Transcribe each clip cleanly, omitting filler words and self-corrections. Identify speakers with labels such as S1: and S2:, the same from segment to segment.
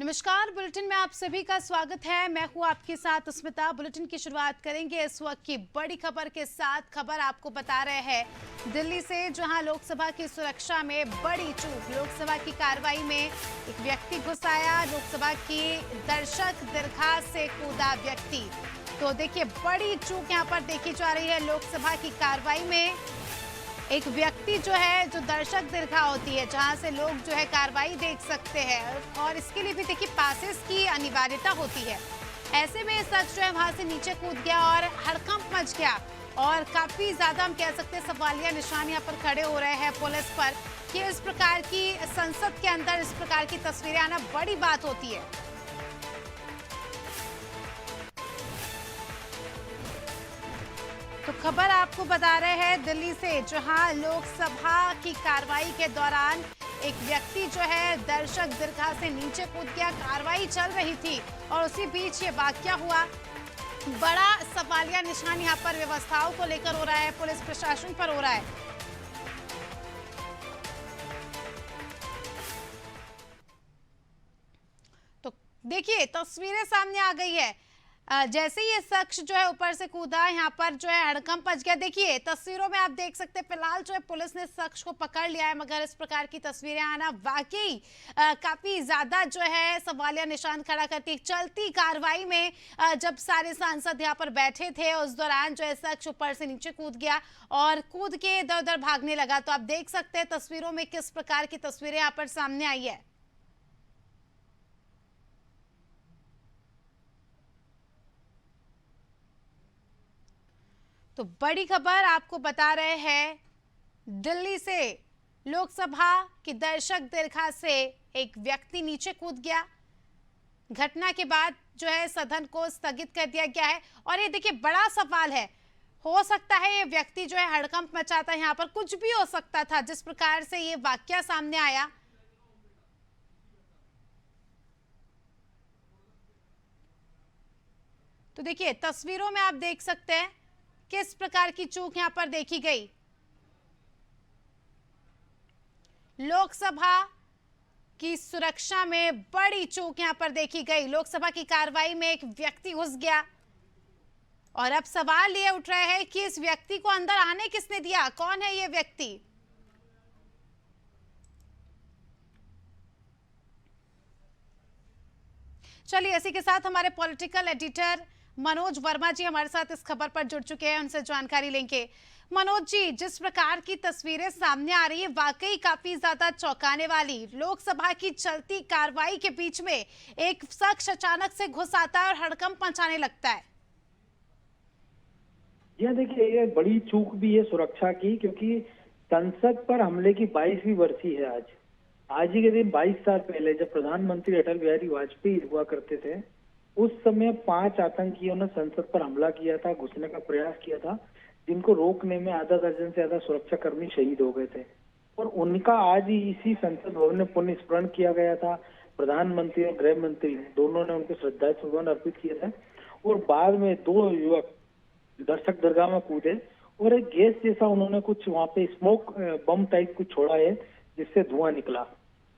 S1: नमस्कार। बुलेटिन में आप सभी का स्वागत है। मैं हूं आपके साथ स्मिता। बुलेटिन की शुरुआत करेंगे इस वक्त की बड़ी खबर के साथ। खबर आपको बता रहे हैं दिल्ली से, जहां लोकसभा की सुरक्षा में बड़ी चूक। लोकसभा की कार्रवाई में एक व्यक्ति घुस आया। लोकसभा की दर्शक दीर्घा से कूदा व्यक्ति। तो देखिए, बड़ी चूक यहां पर देखी जा रही है। लोकसभा की कार्रवाई में एक व्यक्ति जो है, जो दर्शक दीर्घा होती है, जहां से लोग जो है कार्रवाई देख सकते हैं, और इसके लिए भी देखिए पासेस की अनिवार्यता होती है। ऐसे में शख्स जो है वहां से नीचे कूद गया और हड़कंप मच गया, और काफी ज्यादा हम कह सकते हैं सवालिया निशान यहाँ पर खड़े हो रहे हैं पुलिस पर कि इस प्रकार की संसद के अंदर इस प्रकार की तस्वीरें आना बड़ी बात होती है। तो खबर आपको बता रहे हैं दिल्ली से, जहां लोकसभा की कार्रवाई के दौरान एक व्यक्ति जो है दर्शक दीर्घा से नीचे कूद गया। कार्रवाई चल रही थी और उसी बीच ये वाकया हुआ। बड़ा सवालिया निशान यहां पर व्यवस्थाओं को लेकर हो रहा है, पुलिस प्रशासन पर हो रहा है। तो देखिए, तस्वीरें सामने आ गई है। जैसे ही ये शख्स जो है ऊपर से कूदा, यहाँ पर जो है हड़कंप मच गया। देखिए तस्वीरों में आप देख सकते हैं, फिलहाल जो है पुलिस ने शख्स को पकड़ लिया है, मगर इस प्रकार की तस्वीरें आना वाकई काफी ज्यादा जो है सवालिया निशान खड़ा करती है। चलती कार्रवाई में जब सारे सांसद यहाँ पर बैठे थे, उस दौरान जो है शख्स ऊपर से नीचे कूद गया और कूद के इधर उधर भागने लगा। तो आप देख सकते हैं तस्वीरों में किस प्रकार की तस्वीरें यहाँ पर सामने आई है। तो बड़ी खबर आपको बता रहे हैं दिल्ली से, लोकसभा की दर्शक दीर्घा से एक व्यक्ति नीचे कूद गया। घटना के बाद जो है सदन को स्थगित कर दिया गया है। और ये देखिए, बड़ा सवाल है, हो सकता है ये व्यक्ति जो है हड़कंप मचाता है, यहाँ पर कुछ भी हो सकता था जिस प्रकार से ये वाकया सामने आया। तो देखिए तस्वीरों में आप देख सकते हैं किस प्रकार की चूक यहां पर देखी गई। लोकसभा की सुरक्षा में बड़ी चूक यहां पर देखी गई। लोकसभा की कार्रवाई में एक व्यक्ति घुस गया और अब सवाल ये उठ रहा है कि इस व्यक्ति को अंदर आने किसने दिया, कौन है ये व्यक्ति। चलिए, इसी के साथ हमारे पॉलिटिकल एडिटर मनोज वर्मा जी हमारे साथ इस खबर पर जुड़ चुके हैं, उनसे जानकारी लेंगे। मनोज जी, जिस प्रकार की तस्वीरें सामने आ रही है वाकई काफी ज्यादा चौंकाने वाली। लोकसभा की चलती कार्रवाई के बीच में एक शख्स अचानक से घुस आता है और हड़कंप मचाने लगता है।
S2: यह देखिए, ये बड़ी चूक भी है सुरक्षा की, क्योंकि संसद पर हमले की 22वीं बरसी है आज ही के दिन 22 साल पहले जब प्रधानमंत्री अटल बिहारी वाजपेयी हुआ करते थे, उस समय 5 आतंकियों ने संसद पर हमला किया था, घुसने का प्रयास किया था, जिनको रोकने में आधा दर्जन से ज्यादा सुरक्षा कर्मी शहीद हो गए थे। और उनका आज ही इसी संसद भवन में पुण्य स्मरण किया गया था। प्रधानमंत्री और गृह मंत्री दोनों ने उनको श्रद्धासुमन अर्पित किए थे। और बाद में 2 युवक दर्शक दरगाह में कूदे और एक गैस जैसा उन्होंने कुछ वहां पे स्मोक बम टाइप कुछ छोड़ा है, जिससे धुआं निकला।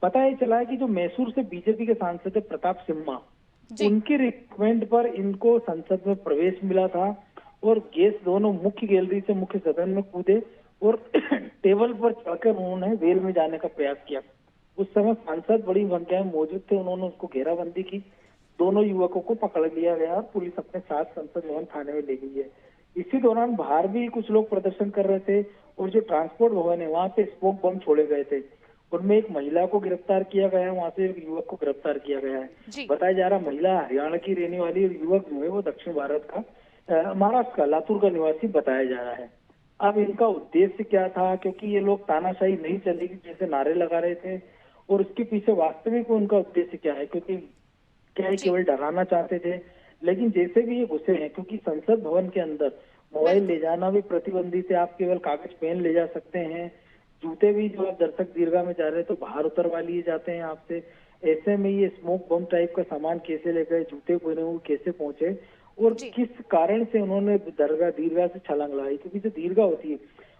S2: पता ही चला है कि जो मैसूर से बीजेपी के सांसद है प्रताप सिम्हा, उनके रिक्वेस्ट पर इनको संसद में प्रवेश मिला था और गैस दोनों मुख्य गैलरी से मुख्य सदन में कूदे और टेबल पर चढ़कर उन्होंने वेल में जाने का प्रयास किया। उस समय सांसद बड़ी संख्या में मौजूद थे, उन्होंने उसको घेराबंदी की। दोनों युवकों को पकड़ लिया गया और पुलिस अपने साथ संसद भवन थाने में ले गई है। इसी दौरान बाहर भी कुछ लोग प्रदर्शन कर रहे थे और जो ट्रांसपोर्ट भवन है वहां पे स्मोक बम छोड़े गए थे। उनमें एक महिला को गिरफ्तार किया गया है, वहां से एक युवक को गिरफ्तार किया गया है। बताया जा रहा महिला हरियाणा की रहने वाली और युवक जो है वो दक्षिण भारत का महाराष्ट्र का लातूर का निवासी बताया जा रहा है। अब इनका उद्देश्य क्या था, क्योंकि ये लोग तानाशाही नहीं चलेगी जैसे नारे लगा रहे थे, और उसके पीछे वास्तविक उनका उद्देश्य क्या है, क्योंकि क्या केवल डराना चाहते थे। लेकिन जैसे भी ये घुसे हैं, क्योंकि संसद भवन के अंदर मोबाइल ले जाना भी प्रतिबंधित है, आप केवल कागज पेन ले जा सकते हैं। जूते भी जो आप दर्शक दीर्घा में जा रहे हैं तो बाहर उतरवा लिए जाते हैं आपसे। ऐसे में ये स्मोक बम टाइप का सामान कैसे ले गए, जूते पहने हुए कैसे पहुंचे और किस कारण से उन्होंने दीर्घा से छलांग लगाई, क्योंकि जो दीर्घा होती है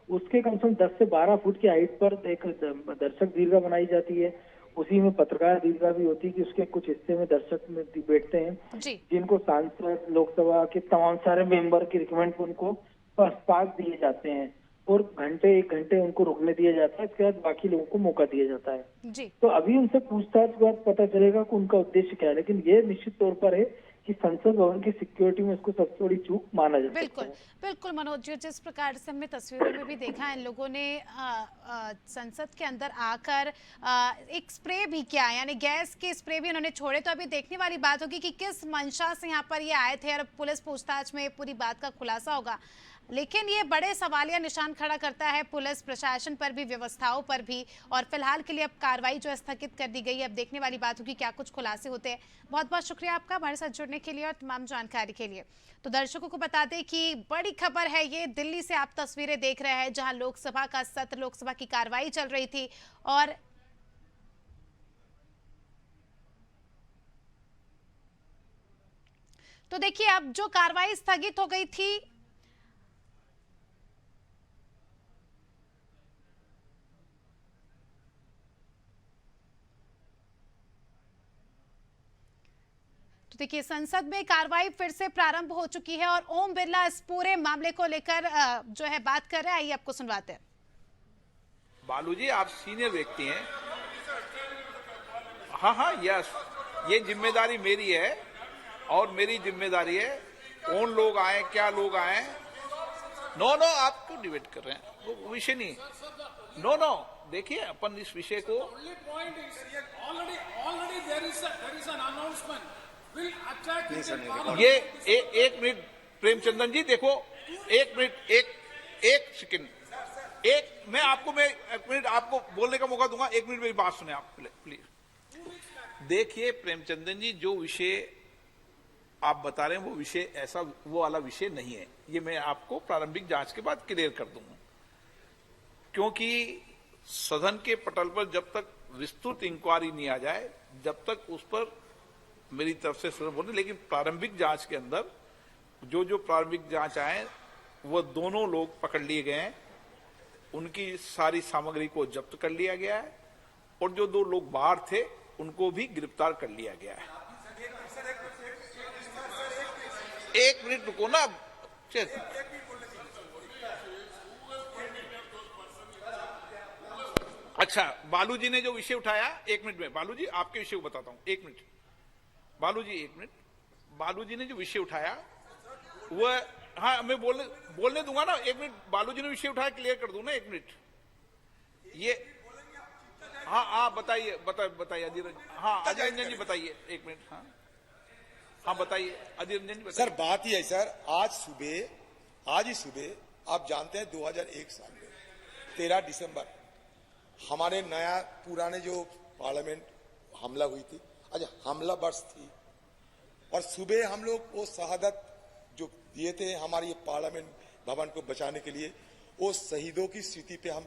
S2: उसके कम से कम 10 से 12 फुट की हाइट पर एक दर्शक दीर्घा बनाई जाती है उसी में पत्रकार दीर्घा भी होती है कि उसके कुछ हिस्से में दर्शक में बैठते हैं
S1: जी
S2: जिनको सांसद लोकसभा के तमाम सारे मेंबर की रिकमेंड पर उनको पास दिए जाते हैं और एक घंटे उनको रुकने दिया जाता है। इसके बाद बाकी लोगों को मौका दिया जाता है।
S1: जी
S2: तो अभी उनसे पूछताछ के बाद पता चलेगा कि उनका उद्देश्य क्या है, लेकिन ये निश्चित तौर पर है कि संसद भवन की सिक्योरिटी में इसको सबसे बड़ी चूक माना जा सकता
S1: बिल्कुल
S2: है।
S1: बिल्कुल मनोज जी, जिस प्रकार से हमने तस्वीरों में भी देखा इन लोगों ने संसद के अंदर आकर एक स्प्रे भी किया, यानी गैस के स्प्रे भी उन्होंने छोड़े। तो अभी देखने वाली बात होगी कि किस मंशा से यहाँ पर ये आए थे और पुलिस पूछताछ में पूरी बात का खुलासा होगा। लेकिन ये बड़े सवालिया निशान खड़ा करता है पुलिस प्रशासन पर भी, व्यवस्थाओं पर भी। और फिलहाल के लिए अब कार्रवाई जो है स्थगित कर दी गई है। अब देखने वाली बात होगी क्या कुछ खुलासे होते हैं। बहुत बहुत शुक्रिया आपका हमारे साथ जुड़ने के लिए और तमाम जानकारी के लिए। तो दर्शकों को बता दें कि बड़ी खबर है ये, दिल्ली से आप तस्वीरें देख रहे हैं जहां लोकसभा का सत्र, लोकसभा की कार्रवाई चल रही थी और तो देखिए अब जो कार्रवाई स्थगित हो गई थी, तो देखिए संसद में कार्रवाई फिर से प्रारंभ हो चुकी है और ओम बिरला इस पूरे मामले को लेकर जो है बात कर रहे हैं। आइए आपको सुनवाते हैं।
S3: बालू जी, आप सीनियर व्यक्ति हैं। हाँ, यस, ये जिम्मेदारी मेरी है और मेरी जिम्मेदारी है कौन लोग आए, क्या लोग आए। नो, आप क्यों डिबेट कर रहे हैं, वो विषय नहीं। नो, देखिए अपन इस विषय को ये एक मिनट प्रेमचंदन जी, देखो एक मिनट, एक सेकंड, मैं एक मिनट आपको बोलने का मौका दूंगा। एक मिनट मेरी बात सुने आप प्लीज। देखिए प्रेमचंदन जी, जो विषय आप बता रहे हैं वो विषय ऐसा वो वाला विषय नहीं है। ये मैं आपको प्रारंभिक जांच के बाद क्लियर कर दूंगा, क्योंकि सदन के पटल पर जब तक विस्तृत इंक्वायरी नहीं आ जाए, जब तक उस पर मेरी तरफ से सुन बोलने। लेकिन प्रारंभिक जांच के अंदर जो प्रारंभिक जांच आए वो दोनों लोग पकड़ लिए गए हैं, उनकी सारी सामग्री को जब्त कर लिया गया है और जो 2 लोग बाहर थे उनको भी गिरफ्तार कर लिया गया है। एक मिनट रुको ना। अच्छा, बालू जी ने जो विषय उठाया, एक मिनट में बालू जी आपके विषय को बताता हूं। एक मिनट बालू जी, एक मिनट। बालू जी ने जो विषय उठाया वो, हाँ मैं बोलने दूंगा ना। एक मिनट, बालू जी ने विषय उठाया, क्लियर कर दूं ना। एक मिनट ये, हाँ बताइए अधीर रंजन जी बताइए। एक मिनट, हाँ बताइए अधीर रंजन जी।
S4: सर बात ही है सर, आज ही सुबह आप जानते हैं 2001 साल में 13 दिसंबर हमारे नया पुराने जो पार्लियामेंट हमला हुई थी, आज हमला वर्ष थी और सुबह हम लोग वो शहादत जो दिए थे हमारे ये पार्लियामेंट भवन को बचाने के लिए, वो शहीदों की स्मृति पे हम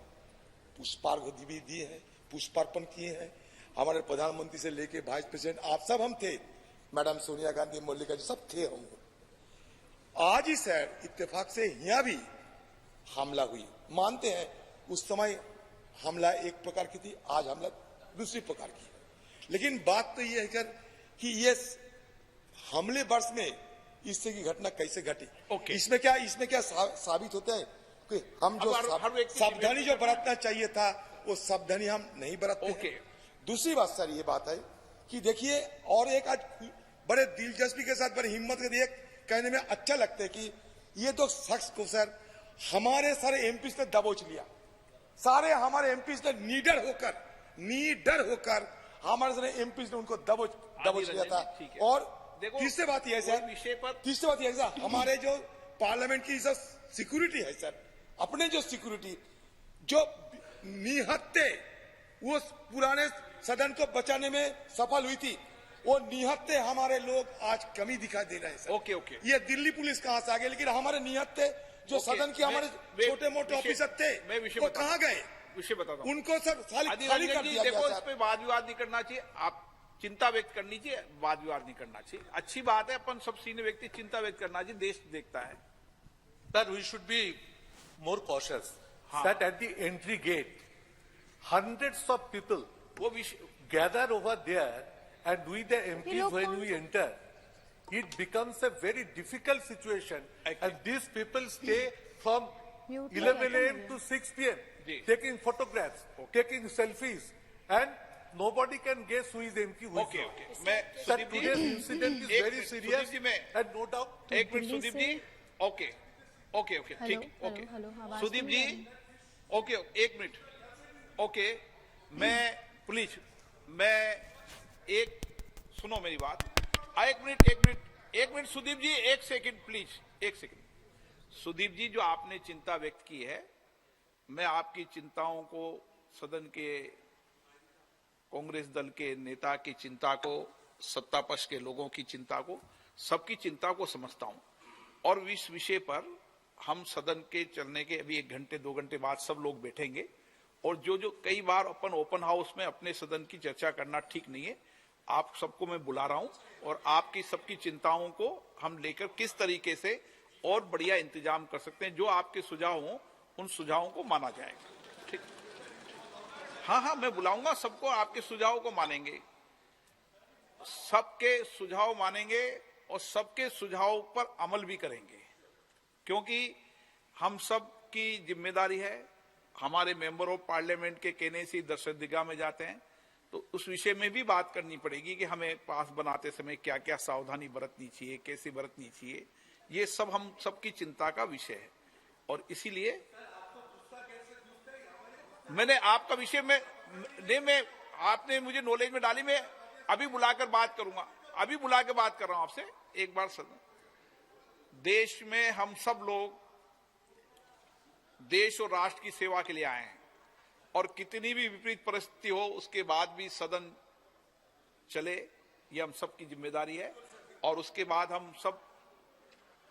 S4: पुष्पार्घ भी दिए हैं, पुष्पार्पण किए हैं। हमारे प्रधानमंत्री से लेके वाइस प्रेसिडेंट आप सब हम थे, मैडम सोनिया गांधी, मल्लिका जी सब थे हम। आज ही सर इत्तेफाक से यहाँ भी हमला हुई, मानते हैं उस समय हमला एक प्रकार की थी, आज हमला दूसरी प्रकार की है। लेकिन बात तो ये है सर कि ये हमले वर्ष में इस तरह की घटना कैसे घटी।
S3: Okay.
S4: इसमें क्या साबित होता है कि हम जो सावधानी जो बरतना चाहिए था वो सावधानी हम नहीं बरतते।
S3: Okay.
S4: दूसरी बात सर ये बात है कि देखिए, और एक आज बड़े दिलचस्पी के साथ, बड़ी हिम्मत के लिए कहने में अच्छा लगता है कि ये तो शख्स को सर हमारे सारे एमपी ने दबोच लिया। सारे हमारे एमपी ने नीडर होकर हमारे सारे एमपी ने उनको दबोच लिया था। और तीसरी बात यह है सर, हमारे जो पार्लियामेंट की जो सिक्योरिटी है सर, अपने जो सिक्योरिटी जो निहत्ते वो पुराने सदन को बचाने में सफल हुई थी, वो निहत्ते हमारे लोग आज कमी दिखाई दे रहे हैं सर।
S3: ओके।
S4: ये दिल्ली पुलिस कहां से आ गई, लेकिन हमारे निहत्ते जो सदन के हमारे छोटे मोटे ऑफिसर थे वो कहां गए,
S3: विषय बताता हूं।
S4: उनको सर खाली कर दिया
S3: देखो,
S4: गया।
S3: इस पे वाद विवाद नहीं करना चाहिए, आप चिंता व्यक्त करनी चाहिए, वाद विवाद नहीं करना चाहिए। अच्छी बात है, अपन सब सीनियर व्यक्ति चिंता व्यक्त करना चाहिए, देश देखता है।
S5: Sir, we should be more cautious. That at the entry gate, hundreds of people.
S3: वो विषय
S5: gather over there and we the
S1: ये
S5: MPs
S1: लोग
S5: when
S1: कौन
S5: we
S1: से-
S5: enter, it becomes a very difficult situation. And these people stay from
S1: Mute
S5: 11
S1: है,
S5: a.m. to 6 p.m.
S3: जी।
S5: taking photographs, taking selfies, and nobody can guess who is MP, who is
S3: okay
S5: not.
S3: Okay मैं
S5: Sir,
S3: Sudeep ji
S5: today's incident is
S3: एक
S5: very
S3: minute,
S5: serious
S3: Sudeep ji मैं
S5: and no doubt.
S3: एक minute
S1: Delhi
S3: Sudeep
S1: से-
S3: जी okay okay okay
S1: hello,
S3: ठीक
S1: hello,
S3: okay
S1: hello, आवाज
S3: सुदीप
S1: नहीं
S3: जी
S1: आ रही।
S3: ओके एक मिनट ओके मैं प्लीज मैं एक सुनो मेरी बात एक मिनट सुदीप जी एक सेकंड प्लीज एक सेकंड सुदीप जी जो आपने चिंता व्यक्त की है मैं आपकी चिंताओं को सदन के कांग्रेस दल के नेता की चिंता को सत्ता पक्ष के लोगों की चिंता को सबकी चिंता को समझता हूं और इस विषय पर हम सदन के चलने के अभी 1 घंटे 2 घंटे बाद सब लोग बैठेंगे और जो कई बार अपन ओपन हाउस में अपने सदन की चर्चा करना ठीक नहीं है आप सबको मैं बुला रहा हूं और आपकी सबकी चिंताओं को हम लेकर किस तरीके से और बढ़िया इंतजाम कर सकते हैं जो आपके सुझाव हों उन सुझावों को माना जाएगा ठीक हाँ मैं बुलाऊंगा सबको आपके सुझाव को मानेंगे सबके सुझाव मानेंगे और सबके सुझाव पर अमल भी करेंगे क्योंकि हम सब की जिम्मेदारी है हमारे मेंबर ऑफ पार्लियामेंट के कहने से दर्शकदिगा में जाते हैं तो उस विषय में भी बात करनी पड़ेगी कि हमें पास बनाते समय क्या क्या सावधानी बरतनी चाहिए कैसे बरतनी चाहिए ये सब हम सबकी चिंता का विषय है और इसीलिए मैंने आपका विषय में आपने मुझे नॉलेज में डाली मैं अभी बुलाकर बात करूंगा अभी बुला के बात कर रहा हूं आपसे एक बार देश में हम सब लोग देश और राष्ट्र की सेवा के लिए आए हैं और कितनी भी विपरीत परिस्थिति हो उसके बाद भी सदन चले ये हम सबकी जिम्मेदारी है और उसके बाद हम सब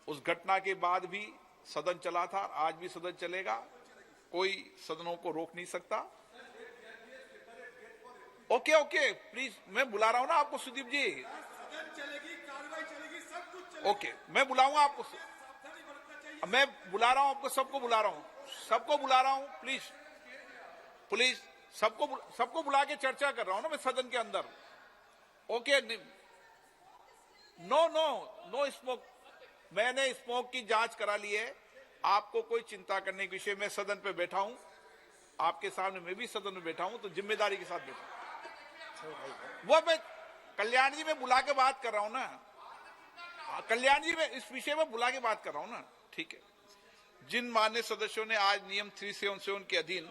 S3: उस घटना के बाद भी सदन चला था आज भी सदन चलेगा कोई सदनों को रोक नहीं सकता ओके प्लीज मैं बुला रहा हूं ना आपको सुदीप जी ओके मैं बुलाऊंगा आपको मैं बुला रहा हूं आपको सबको बुला रहा हूं प्लीज सबको बुला के चर्चा कर रहा हूं ना मैं सदन के अंदर ओके नो स्मोक मैंने स्मोक की जांच करा ली है आपको कोई चिंता करने के विषय में सदन पे बैठा हूं आपके सामने मैं भी सदन में बैठा हूं तो जिम्मेदारी के साथ बैठा वो मैं कल्याण जी में बुला के बात कर रहा हूं ना कल्याण जी में इस विषय में बुला के बात कर रहा हूं ना ठीक है जिन मान्य सदस्यों ने आज नियम 377 के अधीन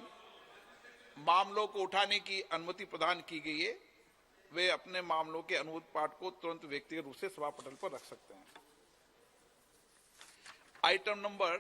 S3: मामलों को उठाने की अनुमति प्रदान की गई है वे अपने मामलों के अनुरोध पाठ को तुरंत व्यक्तिगत रूप से सभा पटल पर रख सकते हैं आइटम नंबर